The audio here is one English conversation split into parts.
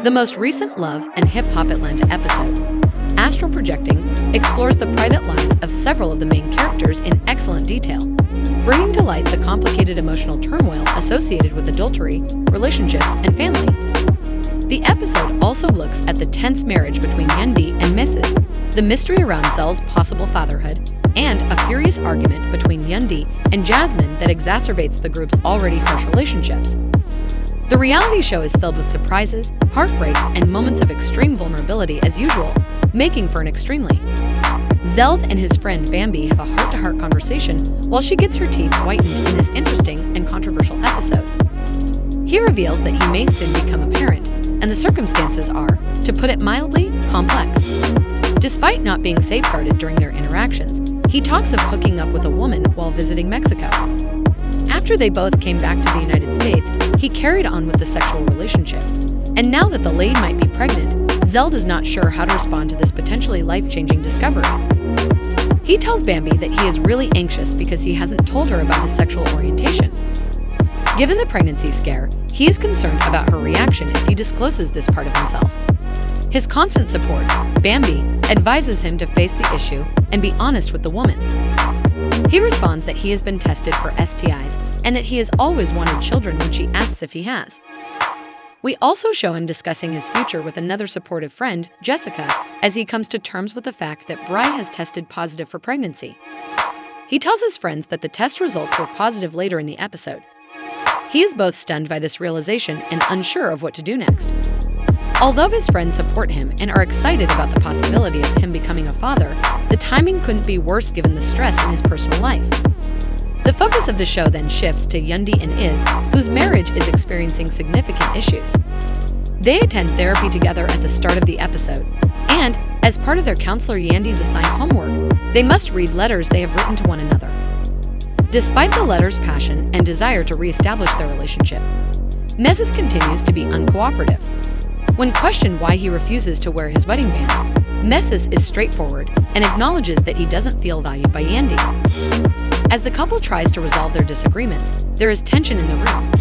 The most recent Love and Hip Hop Atlanta episode, Astral Projecting, explores the private lives of several of the main characters in excellent detail, bringing to light the complicated emotional turmoil associated with adultery, relationships, and family. The episode also looks at the tense marriage between Yandy and Mrs., the mystery around Zell's possible fatherhood, and a furious argument between Yandy and Jasmine that exacerbates the group's already harsh relationships. The reality show is filled with surprises, heartbreaks, and moments of extreme vulnerability as usual, making for an extremely. Zell and his friend Bambi have a heart-to-heart conversation while she gets her teeth whitened in this interesting and controversial episode. He reveals that he may soon become a parent, and the circumstances are, to put it mildly, complex. Despite not being safeguarded during their interactions, he talks of hooking up with a woman while visiting Mexico. After they both came back to the United States, he carried on with the sexual relationship. And now that the lady might be pregnant, Zell is not sure how to respond to this potentially life-changing discovery. He tells Bambi that he is really anxious because he hasn't told her about his sexual orientation. Given the pregnancy scare, he is concerned about her reaction if he discloses this part of himself. His constant support, Bambi, advises him to face the issue and be honest with the woman. He responds that he has been tested for STIs and that he has always wanted children when she asks if he has. We also show him discussing his future with another supportive friend, Jessica, as he comes to terms with the fact that Bry has tested positive for pregnancy. He tells his friends that the test results were positive later in the episode. He is both stunned by this realization and unsure of what to do next. Although his friends support him and are excited about the possibility of him becoming a father, the timing couldn't be worse given the stress in his personal life. The focus of the show then shifts to Yandy and Iz, whose marriage is experiencing significant issues. They attend therapy together at the start of the episode, and, as part of their counselor Yandy's assigned homework, they must read letters they have written to one another. Despite the letters' passion and desire to reestablish their relationship, Mrs. continues to be uncooperative. When questioned why he refuses to wear his wedding band, Mrs. is straightforward and acknowledges that he doesn't feel valued by Yandy. As the couple tries to resolve their disagreements, there is tension in the room.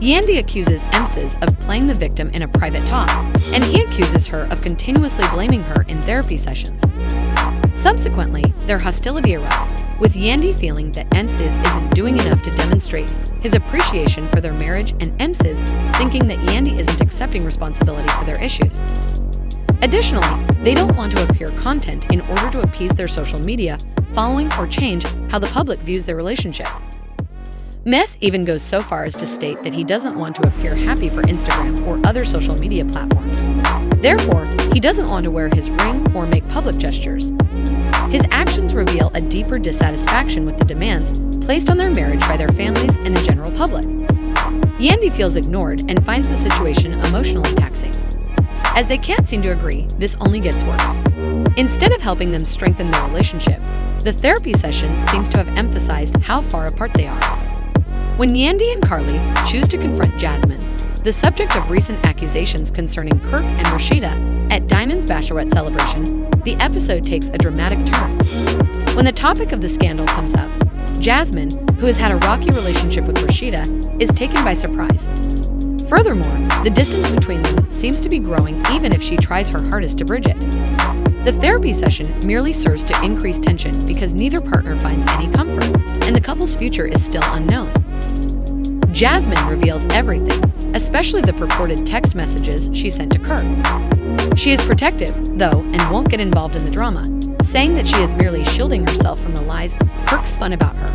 Yandy accuses Mrs. of playing the victim in a private talk, and he accuses her of continuously blaming her in therapy sessions. Subsequently, their hostility erupts, with Yandy feeling that Mrs. isn't doing enough to demonstrate his appreciation for their marriage and Mrs. thinking that Yandy isn't accepting responsibility for their issues. Additionally, they don't want to appear content in order to appease their social media following or change how the public views their relationship. Mess even goes so far as to state that he doesn't want to appear happy for Instagram or other social media platforms. Therefore, he doesn't want to wear his ring or make public gestures. His actions reveal a deeper dissatisfaction with the demands placed on their marriage by their families and the general public. Yandy feels ignored and finds the situation emotionally taxing. As they can't seem to agree, this only gets worse. Instead of helping them strengthen their relationship, the therapy session seems to have emphasized how far apart they are. When Yandy and Carly choose to confront Jasmine, the subject of recent accusations concerning Kirk and Rashida at Diamond's bachelorette celebration, the episode takes a dramatic turn. When the topic of the scandal comes up, Jasmine, who has had a rocky relationship with Rashida, is taken by surprise. Furthermore, the distance between them seems to be growing even if she tries her hardest to bridge it. The therapy session merely serves to increase tension because neither partner finds any comfort, and the couple's future is still unknown. Jasmine reveals everything, especially the purported text messages she sent to Kirk. She is protective, though, and won't get involved in the drama, saying that she is merely shielding herself from the lies Kirk spun about her,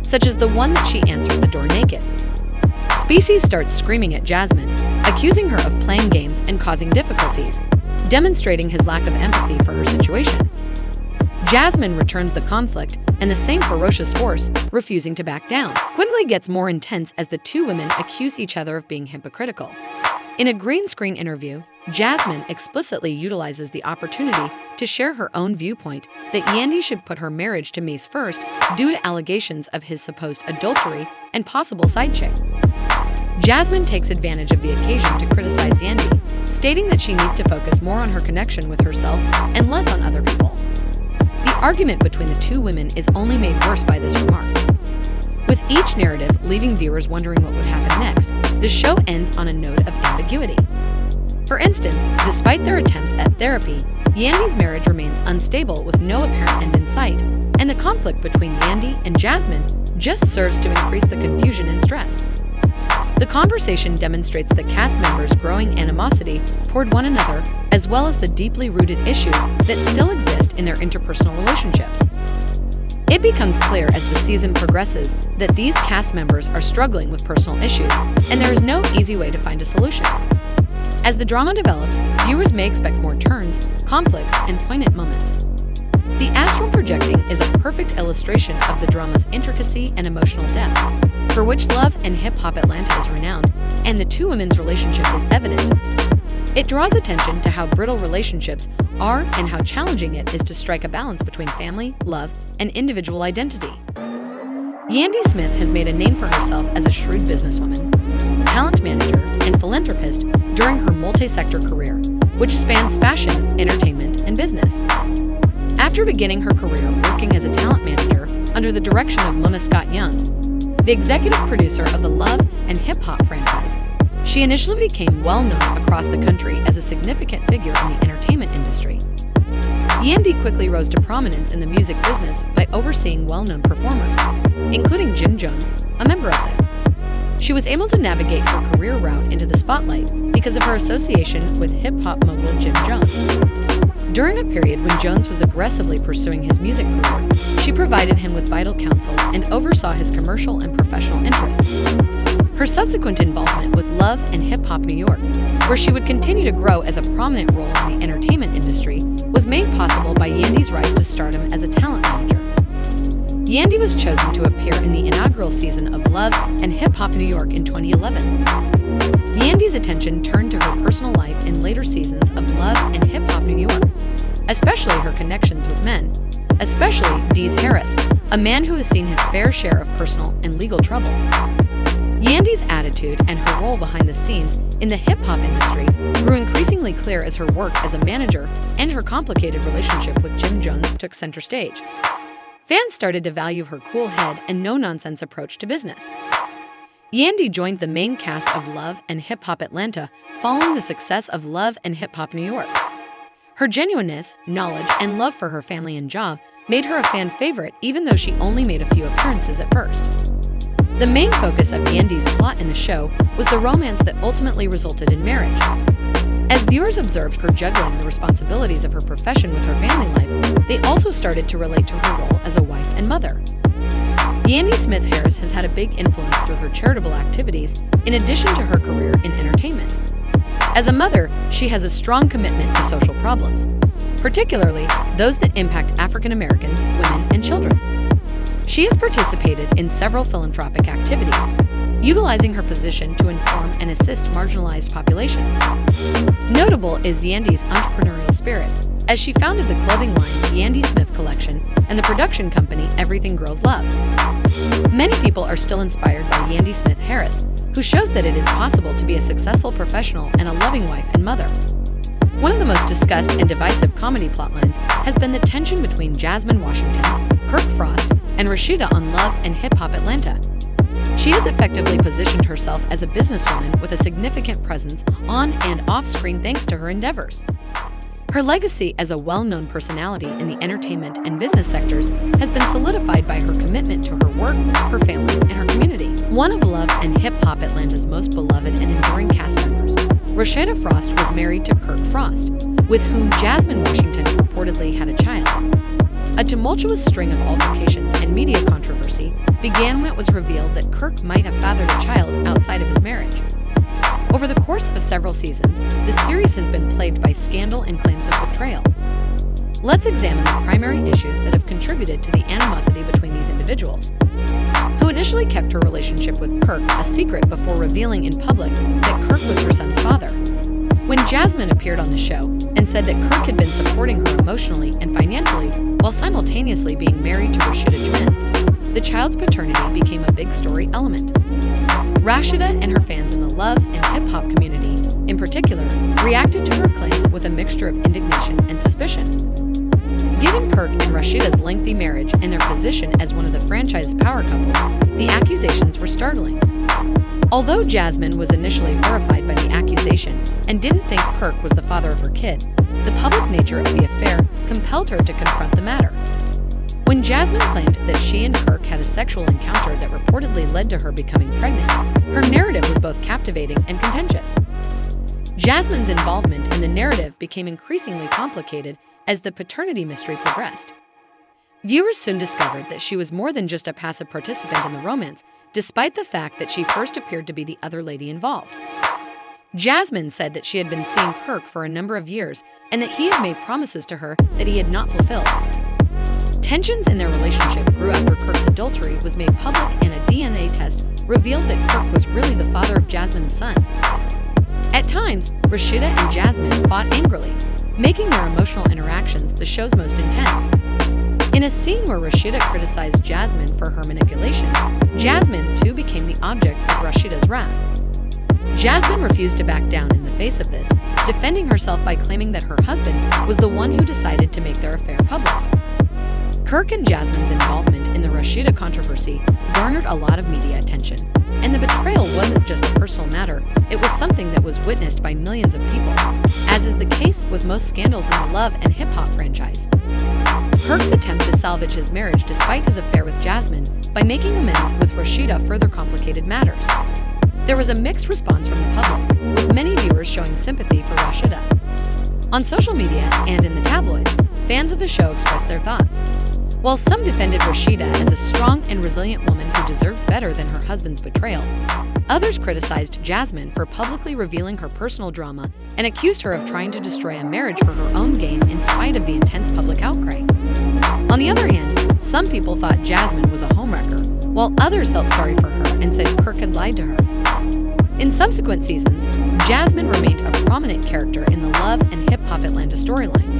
such as the one that she answered the door naked. Species starts screaming at Jasmine, accusing her of playing games and causing difficulties, demonstrating his lack of empathy for her situation. Jasmine returns the conflict, and the same ferocious force, refusing to back down, quickly gets more intense as the two women accuse each other of being hypocritical. In a green screen interview, Jasmine explicitly utilizes the opportunity to share her own viewpoint that Yandy should put her marriage to Mace first due to allegations of his supposed adultery and possible side chick. Jasmine takes advantage of the occasion to criticize Yandy, stating that she needs to focus more on her connection with herself and less on other people. The argument between the two women is only made worse by this remark. With each narrative leaving viewers wondering what would happen next, the show ends on a note of ambiguity. For instance, despite their attempts at therapy, Yandy's marriage remains unstable with no apparent end in sight, and the conflict between Yandy and Jasmine just serves to increase the confusion and stress. The conversation demonstrates the cast members' growing animosity toward one another, as well as the deeply rooted issues that still exist in their interpersonal relationships. It becomes clear as the season progresses that these cast members are struggling with personal issues, and there is no easy way to find a solution. As the drama develops, viewers may expect more turns, conflicts, and poignant moments. The astral projecting is a perfect illustration of the drama's intricacy and emotional depth, for which Love and Hip Hop Atlanta is renowned, and the two women's relationship is evident. It draws attention to how brittle relationships are and how challenging it is to strike a balance between family, love, and individual identity. Yandy Smith has made a name for herself as a shrewd businesswoman, talent manager, and philanthropist during her multi-sector career, which spans fashion, entertainment, and business. After beginning her career working as a talent manager under the direction of Mona Scott Young, the executive producer of the Love and Hip Hop franchise, she initially became well-known across the country as a significant figure in the entertainment industry. Yandy quickly rose to prominence in the music business by overseeing well-known performers, including Jim Jones, a member of them. She was able to navigate her career route into the spotlight because of her association with hip-hop mogul Jim Jones. During a period when Jones was aggressively pursuing his music career, she provided him with vital counsel and oversaw his commercial and professional interests. Her subsequent involvement with Love and Hip Hop New York, where she would continue to grow as a prominent role in the entertainment industry, was made possible by Yandy's rise to stardom as a talent manager. Yandy was chosen to appear in the inaugural season of Love and Hip Hop New York in 2011. Yandy's attention turned to her personal life in later seasons of Love and Hip Hop New York, especially her connections with men, especially Deez Harris, a man who has seen his fair share of personal and legal trouble. Yandy's attitude and her role behind the scenes in the hip-hop industry grew increasingly clear as her work as a manager and her complicated relationship with Jim Jones took center stage. Fans started to value her cool head and no-nonsense approach to business. Yandy joined the main cast of Love and Hip Hop Atlanta following the success of Love and Hip Hop New York. Her genuineness, knowledge, and love for her family and job made her a fan favorite even though she only made a few appearances at first. The main focus of Yandy's plot in the show was the romance that ultimately resulted in marriage. As viewers observed her juggling the responsibilities of her profession with her family life, they also started to relate to her role as a wife and mother. Yandy Smith Harris has had a big influence through her charitable activities in addition to her career in entertainment. As a mother, she has a strong commitment to social problems, particularly those that impact African Americans, women, and children. She has participated in several philanthropic activities, utilizing her position to inform and assist marginalized populations. Notable is Yandy's entrepreneurial spirit, as she founded the clothing line Yandy Smith Collection and the production company Everything Girls Love. Many people are still inspired by Yandy Smith Harris, who shows that it is possible to be a successful professional and a loving wife and mother. One of the most discussed and divisive comedy plotlines has been the tension between Jasmine Washington, Kirk Frost, and Rashida on Love and Hip Hop Atlanta. She has effectively positioned herself as a businesswoman with a significant presence on and off-screen thanks to her endeavors. Her legacy as a well-known personality in the entertainment and business sectors has been solidified by her commitment to her work, her family, and her community. One of Love and Hip Hop Atlanta's most beloved and enduring cast members, Rashida Frost was married to Kirk Frost, with whom Jasmine Washington reportedly had a child. A tumultuous string of altercations and media controversy began when it was revealed that Kirk might have fathered a child outside of his marriage. Over the course of several seasons, the series has been plagued by scandal and claims of betrayal. Let's examine the primary issues that have contributed to the animosity between these individuals, who initially kept her relationship with Kirk a secret before revealing in public that Kirk was her son's father. When Jasmine appeared on the show and said that Kirk had been supporting her emotionally and financially while simultaneously being married to Rashida Jasmine, the child's paternity became a big story element. Rashida and her fans in the Love and Hip Hop community, in particular, reacted to her claims with a mixture of indignation and suspicion. Given Kirk and Rashida's lengthy marriage and their position as one of the franchise power couples, the accusations were startling. Although Jasmine was initially horrified by the accusation and didn't think Kirk was the father of her kid, the public nature of the affair compelled her to confront the matter. When Jasmine claimed that she and Kirk had a sexual encounter that reportedly led to her becoming pregnant, her narrative was both captivating and contentious. Jasmine's involvement in the narrative became increasingly complicated as the paternity mystery progressed. Viewers soon discovered that she was more than just a passive participant in the romance, despite the fact that she first appeared to be the other lady involved. Jasmine said that she had been seeing Kirk for a number of years and that he had made promises to her that he had not fulfilled. Tensions in their relationship grew after Kirk's adultery was made public and a DNA test revealed that Kirk was really the father of Jasmine's son. At times, Rashida and Jasmine fought angrily, making their emotional interactions the show's most intense. In a scene where Rashida criticized Jasmine for her manipulation, Jasmine too became the object of Rashida's wrath. Jasmine refused to back down in the face of this, defending herself by claiming that her husband was the one who decided to make their affair public. Kirk and Jasmine's involvement in the Rashida controversy garnered a lot of media attention, and the betrayal wasn't just a personal matter, it was something that was witnessed by millions of people, as is the case with most scandals in the love and hip-hop franchise. Kirk's attempt to salvage his marriage despite his affair with Jasmine by making amends with Rashida further complicated matters. There was a mixed response from the public, with many viewers showing sympathy for Rashida. On social media and in the tabloids, fans of the show expressed their thoughts. While some defended Rashida as a strong and resilient woman who deserved better than her husband's betrayal, others criticized Jasmine for publicly revealing her personal drama and accused her of trying to destroy a marriage for her own gain in spite of the intense public outcry. On the other hand, some people thought Jasmine was a homewrecker, while others felt sorry for her and said Kirk had lied to her. In subsequent seasons, Jasmine remained a prominent character in the love and hip-hop Atlanta storyline.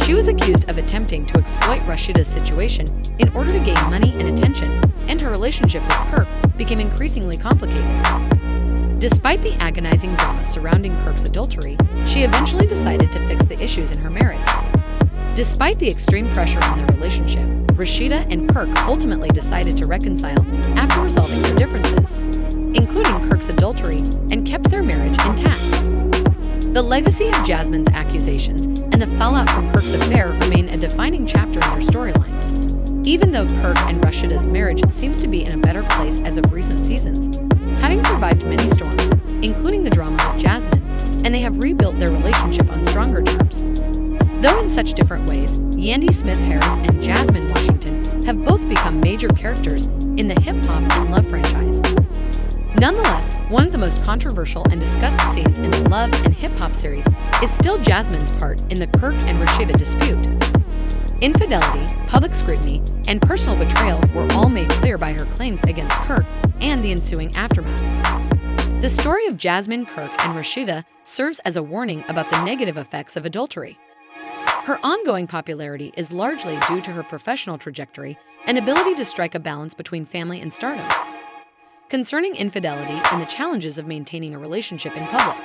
She was accused of attempting to exploit Rashida's situation in order to gain money and attention, and her relationship with Kirk became increasingly complicated. Despite the agonizing drama surrounding Kirk's adultery, she eventually decided to fix the issues in her marriage. Despite the extreme pressure on their relationship, Rashida and Kirk ultimately decided to reconcile after resolving their differences, including Kirk's adultery, and kept their marriage intact. The legacy of Jasmine's accusations and the fallout from Kirk's affair remain a defining chapter in their storyline. Even though Kirk and Rashida's marriage seems to be in a better place as of recent seasons, having survived many storms, including the drama with Jasmine, and they have rebuilt their relationship on stronger terms. Though in such different ways, Yandy Smith Harris and Jasmine Washington have both become major characters in the hip-hop and love franchise. Nonetheless, one of the most controversial and discussed scenes in the love and hip-hop series is still Jasmine's part in the Kirk and Rashida dispute. Infidelity, public scrutiny, and personal betrayal were all made clear by her claims against Kirk and the ensuing aftermath. The story of Jasmine, Kirk, and Rashida serves as a warning about the negative effects of adultery. Her ongoing popularity is largely due to her professional trajectory and ability to strike a balance between family and stardom. Concerning infidelity and the challenges of maintaining a relationship in public,